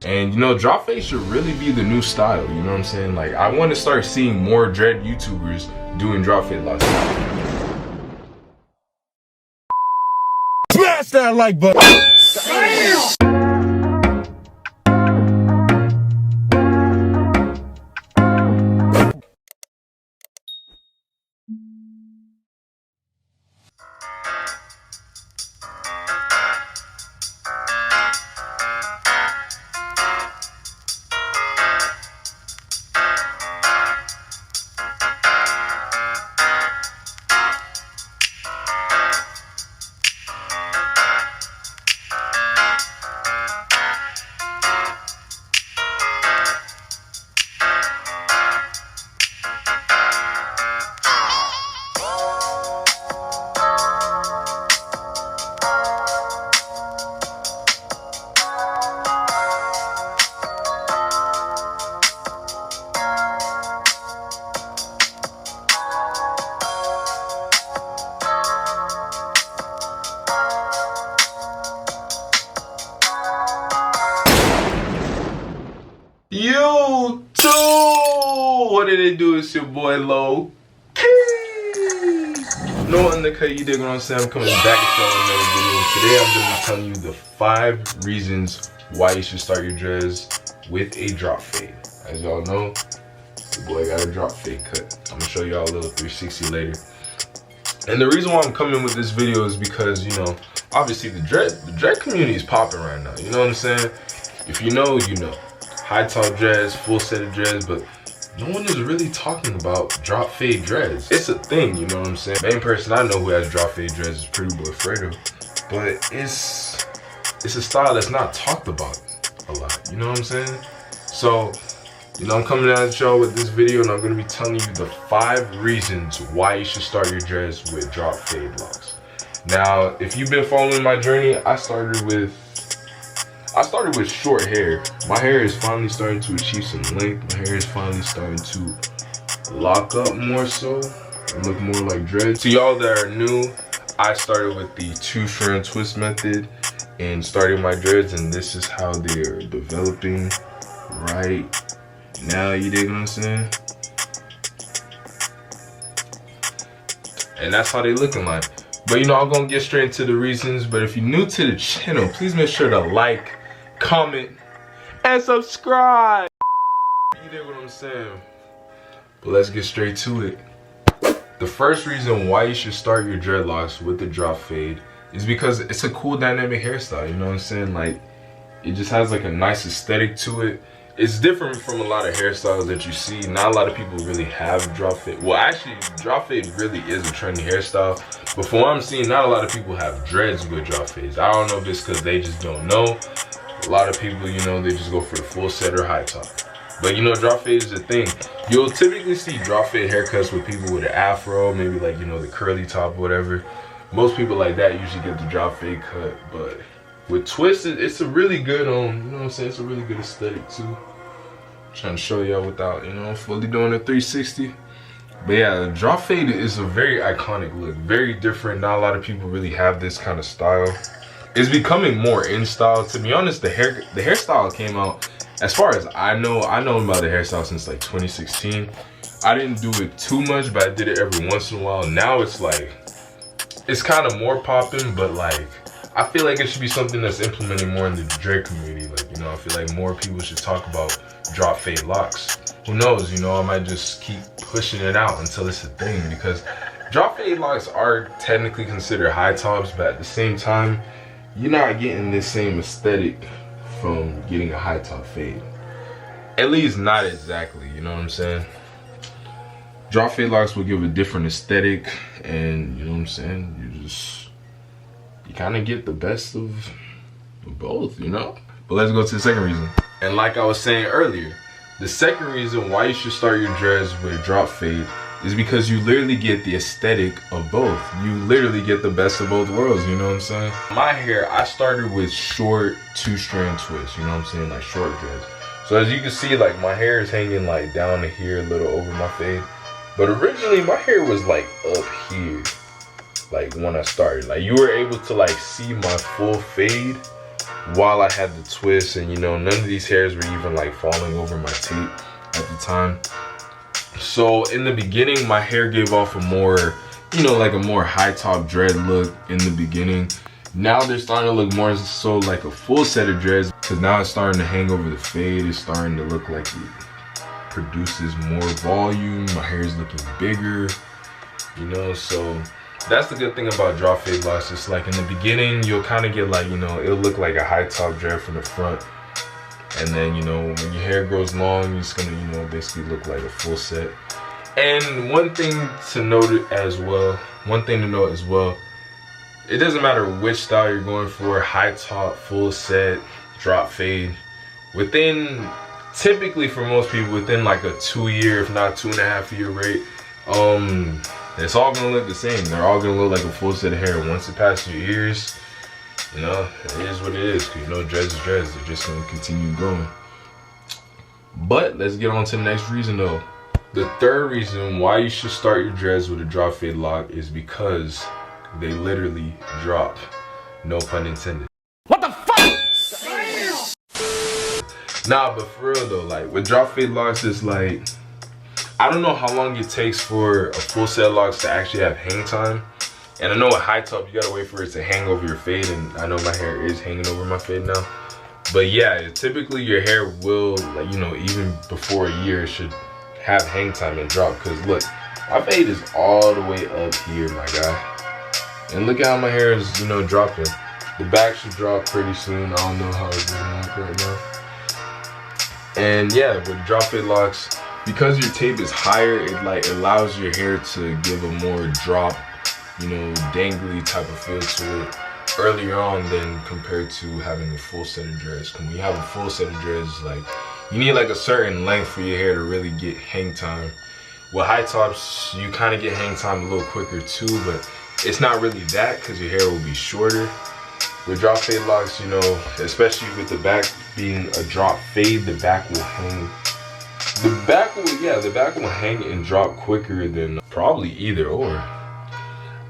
And you know, Dropfade should really be the new style, you know what I'm saying? Like, I want to start seeing more dread YouTubers doing Dropfade locks. Smash that like button! Damn! YouTube! What did they do? It's your boy Low Key. No undercut, you dig what I'm saying? I'm coming back at y'all with another video. Today I'm gonna be telling you the 5 reasons why you should start your dreads with a drop fade. As y'all know, the boy got a drop fade cut. I'm gonna show y'all a little 360 later. And the reason why I'm coming with this video is because, you know, obviously the dread community is popping right now. You know what I'm saying? If you know, you know. High top dreads, full set of dreads, but no one is really talking about drop fade dreads. It's a thing, you know what I'm saying? Main person I know who has drop fade dreads is Pretty Boy Fredo, but it's a style that's not talked about a lot, you know what I'm saying? So, you know, I'm coming at y'all with this video and I'm gonna be telling you the 5 reasons why you should start your dreads with drop fade locks. Now, if you've been following my journey, I started with short hair. My hair is finally starting to achieve some length. My hair is finally starting to lock up more so and look more like dreads. To y'all that are new, I started with the 2-strand twist method and started my dreads, and this is how they are developing right now, you dig what I'm saying? And that's how they looking like. But you know, I'm gonna get straight into the reasons, but if you're new to the channel, please make sure to like, comment, and subscribe. You know what I'm saying? But let's get straight to it. The first reason why you should start your dreadlocks with the drop fade is because it's a cool dynamic hairstyle, you know what I'm saying? Like, it just has like a nice aesthetic to it. It's different from a lot of hairstyles that you see. Not a lot of people really have drop fade. Well, actually, drop fade really is a trendy hairstyle. But from what I'm seeing, not a lot of people have dreads with drop fades. I don't know if it's because they just don't know. A lot of people, you know, they just go for the full set or high top. But you know, drop fade is a thing. You'll typically see drop fade haircuts with people with an afro, maybe like, you know, the curly top or whatever. Most people like that usually get the drop fade cut. But with twisted, it's a really good, you know what I'm saying? It's a really good aesthetic too. I'm trying to show y'all without, you know, fully doing a 360. But yeah, drop fade is a very iconic look, very different. Not a lot of people really have this kind of style. It's becoming more in style. To be honest, the hairstyle came out, as far as I know about the hairstyle since like 2016. I didn't do it too much, but I did it every once in a while. Now it's like, it's kind of more popping, but like, I feel like it should be something that's implemented more in the dread community. Like, you know, I feel like more people should talk about drop fade locks. Who knows, you know, I might just keep pushing it out until it's a thing, because drop fade locks are technically considered high tops, but at the same time, you're not getting this same aesthetic from getting a high top fade. At least not exactly, you know what I'm saying? Drop fade locks will give a different aesthetic, and you know what I'm saying? You kind of get the best of both, you know? But let's go to the second reason. And like I was saying earlier, the second reason why you should start your dreads with drop fade is because you literally get the aesthetic of both. You literally get the best of both worlds, you know what I'm saying? My hair, I started with short 2-strand twists, you know what I'm saying? Like short dreads. So as you can see, like my hair is hanging like down to here, a little over my fade. But originally my hair was like up here, like when I started. Like you were able to like see my full fade while I had the twist, and you know, none of these hairs were even like falling over my tape at the time. So in the beginning, my hair gave off a more, you know, like a more high top dread look in the beginning. Now they're starting to look more so like a full set of dreads, because now it's starting to hang over the fade. It's starting to look like it produces more volume. My hair is looking bigger, you know. So that's the good thing about drop fade locks. It's like in the beginning, you'll kind of get like, you know, it'll look like a high top dread from the front. And then, you know, when your hair grows long, it's gonna, you know, basically look like a full set. And one thing to note as well, it doesn't matter which style you're going for, high top, full set, drop fade. Within, typically for most people, within like a 2 year, if not 2.5 year rate, it's all gonna look the same. They're all gonna look like a full set of hair. Once it passes your ears, you know, it is what it is. You know, dreads is dreads. They're just gonna continue going. But let's get on to the next reason though. The third reason why you should start your dreads with a drop fade lock is because they literally drop. No pun intended. What the fuck? Nah, but for real though, like with drop fade locks, it's like, I don't know how long it takes for a full set of locks to actually have hang time. And I know with high top, you gotta wait for it to hang over your fade, and I know my hair is hanging over my fade now. But yeah, typically your hair will, like, you know, even before a year, it should have hang time and drop. Cause look, my fade is all the way up here, my guy. And look at how my hair is, you know, dropping. The back should drop pretty soon. I don't know how it's gonna look right now. And yeah, with drop fade locks, because your tape is higher, it like allows your hair to give a more drop, you know, dangly type of feel to it earlier on than compared to having a full set of dreads. When you have a full set of dreads, like, you need like a certain length for your hair to really get hang time. With high tops, you kind of get hang time a little quicker too, but it's not really that because your hair will be shorter. With drop fade locks, you know, especially with the back being a drop fade, the back will hang. The back will hang and drop quicker than probably either or.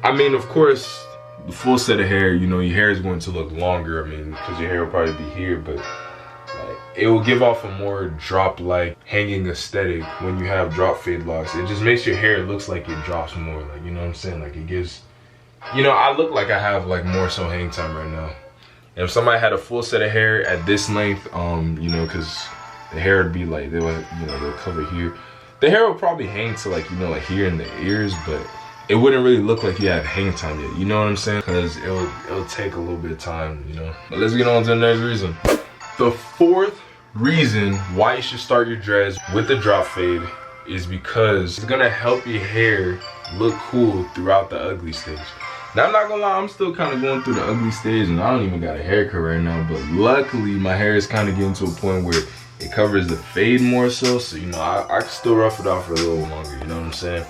I mean, of course, the full set of hair, you know, your hair is going to look longer. I mean, because your hair will probably be here, but like, it will give off a more drop-like hanging aesthetic when you have drop fade locks. It just makes your hair looks like it drops more. Like, you know what I'm saying? Like, it gives, you know, I look like I have like more so hang time right now. And if somebody had a full set of hair at this length, you know, because the hair would be like, they'll cover here. The hair will probably hang to like, you know, like here in the ears, but it wouldn't really look like you have hang time yet. You know what I'm saying? Because it'll take a little bit of time, you know. But let's get on to the next reason. The fourth reason why you should start your dreads with the drop fade is because it's gonna help your hair look cool throughout the ugly stage. Now, I'm not gonna lie, I'm still kind of going through the ugly stage, and I don't even got a haircut right now, but luckily my hair is kind of getting to a point where it covers the fade more so you know, I can still rough it out for a little longer, you know what I'm saying?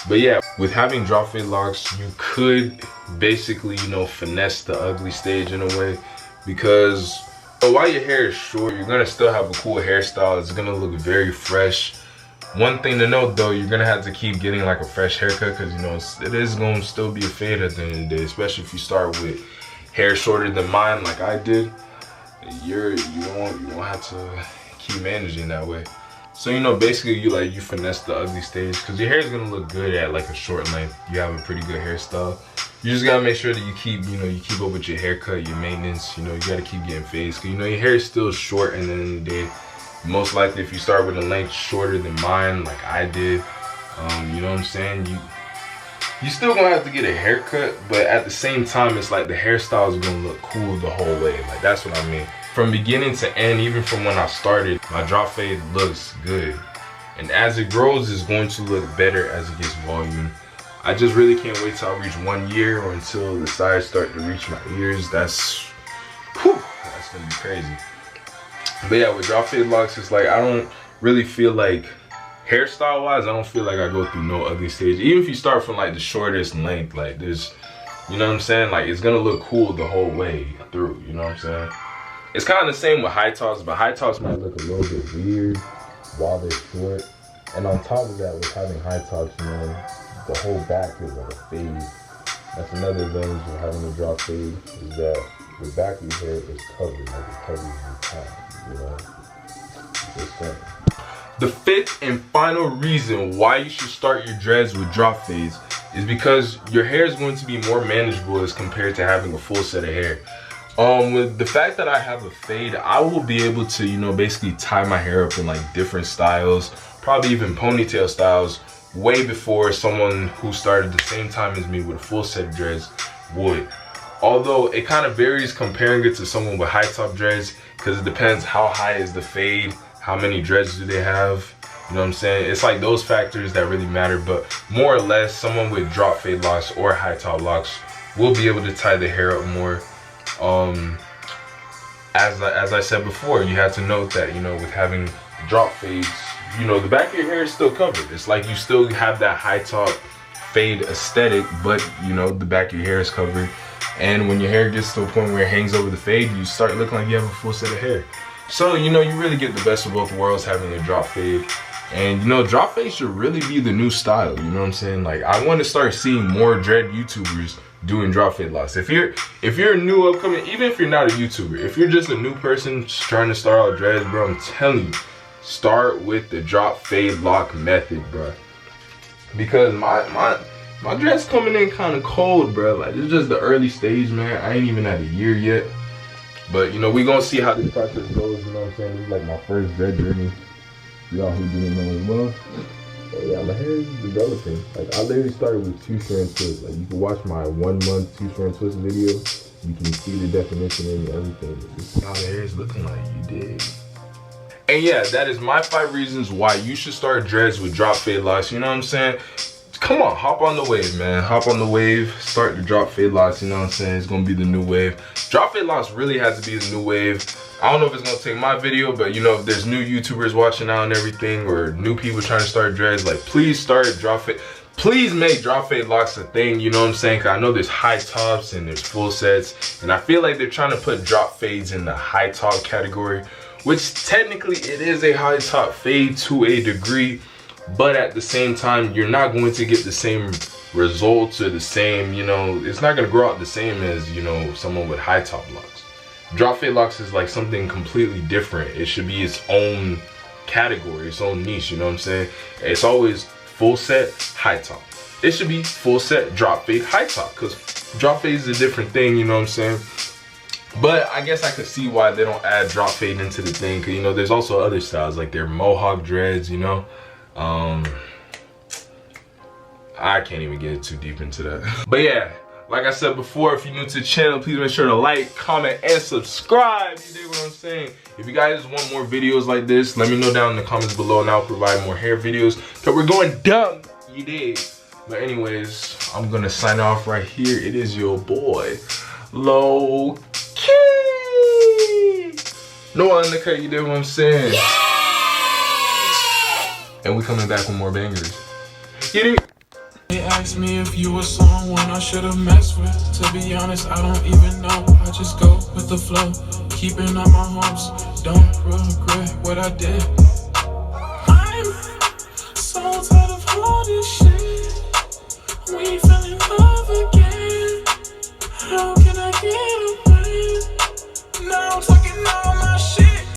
But yeah, with having drop fade locks, you could basically, you know, finesse the ugly stage in a way, because while your hair is short, you're gonna still have a cool hairstyle. It's gonna look very fresh. One thing to note though, you're gonna have to keep getting like a fresh haircut, because, you know, it is gonna still be a fade at the end of the day, especially if you start with hair shorter than mine like I did. You won't have to keep managing that way. So, you know, basically you finesse the ugly stage, because your hair is gonna look good at like a short length. You have a pretty good hairstyle. You just gotta make sure that you keep up with your haircut, your maintenance. You know, you gotta keep getting fades, because, you know, your hair is still short, and then in the day, most likely if you start with a length shorter than mine like I did, you know what I'm saying, you still gonna have to get a haircut, but at the same time, it's like the hairstyle is gonna look cool the whole way. Like, that's what I mean. From beginning to end, even from when I started, my drop fade looks good. And as it grows, it's going to look better as it gets volume. I just really can't wait till I reach 1 year, or until the sides start to reach my ears. That's gonna be crazy. But yeah, with drop fade locks, it's like, I don't really feel like, hairstyle wise, I don't feel like I go through no ugly stage. Even if you start from like the shortest length, like there's, you know what I'm saying, like it's gonna look cool the whole way through, you know what I'm saying? It's kind of the same with high tops, but high tops might look a little bit weird while they're short. And on top of that, with having high tops, you know, the whole back is like a fade. That's another advantage of having a drop fade, is that the back of your hair is covered, like it covers your top, you know? Just saying. The fifth and final reason why you should start your dreads with drop fades is because your hair is going to be more manageable as compared to having a full set of hair. With the fact that I have a fade, I will be able to, you know, basically tie my hair up in like different styles, probably even ponytail styles, way before someone who started the same time as me with a full set of dreads would. Although it kind of varies comparing it to someone with high top dreads, because it depends how high is the fade, how many dreads do they have, you know what I'm saying? It's like those factors that really matter, but more or less someone with drop fade locks or high top locks will be able to tie the hair up more. As I said before, you have to note that, you know, with having drop fades, you know, the back of your hair is still covered. It's like you still have that high top fade aesthetic, but you know, the back of your hair is covered. And when your hair gets to a point where it hangs over the fade, you start looking like you have a full set of hair. So, you know, you really get the best of both worlds having a drop fade. And, you know, drop fade should really be the new style, you know what I'm saying? Like, I want to start seeing more dread YouTubers doing drop fade locks. If you're a new upcoming, even if you're not a YouTuber, if you're just a new person just trying to start out dreads, bro, I'm telling you, start with the drop fade lock method, bro. Because my dreads coming in kind of cold, bro. Like, it's just the early stage, man. I ain't even at a year yet. But, you know, we gonna see how this process goes, you know what I'm saying? This is like my first dread journey. Y'all who didn't know as well. But yeah, my hair is developing. Like, I literally started with 2-strand twists. Like, you can watch my 1 month 2-strand twist video. You can see the definition and everything. This is how the hair is looking like, you dig? And yeah, that is my 5 reasons why you should start dreads with drop fade locks, you know what I'm saying? Come on, hop on the wave, man. Hop on the wave, start the drop fade locks, you know what I'm saying? It's gonna be the new wave. Drop fade locks really has to be the new wave. I don't know if it's gonna take my video, but you know, if there's new YouTubers watching now and everything, or new people trying to start dreads, like, please start drop fade. Please make drop fade locks a thing, you know what I'm saying? Cause I know there's high tops and there's full sets, and I feel like they're trying to put drop fades in the high top category, which technically it is a high top fade to a degree, but at the same time, you're not going to get the same results or the same, you know, it's not gonna grow out the same as, you know, someone with high top locks. Drop fade locks is like something completely different. It should be its own category, its own niche, you know what I'm saying? It's always full set, high top. It should be full set, drop fade, high top, because drop fade is a different thing, you know what I'm saying? But I guess I could see why they don't add drop fade into the thing, because, you know, there's also other styles, like their mohawk dreads, you know? I can't even get too deep into that. But yeah, like I said before, if you're new to the channel, please make sure to like, comment, and subscribe. You dig what I'm saying? If you guys want more videos like this, let me know down in the comments below, and I'll provide more hair videos, because we're going dumb. You dig? But anyways, I'm gonna sign off right here. It is your boy, Low Key. No undercut, you dig what I'm saying? Yeah! And we coming back with more bangers. You dig? They asked me if you were someone I should have messed with. To be honest, I don't even know. I just go with the flow, keeping on my hopes. Don't regret what I did. I'm so tired.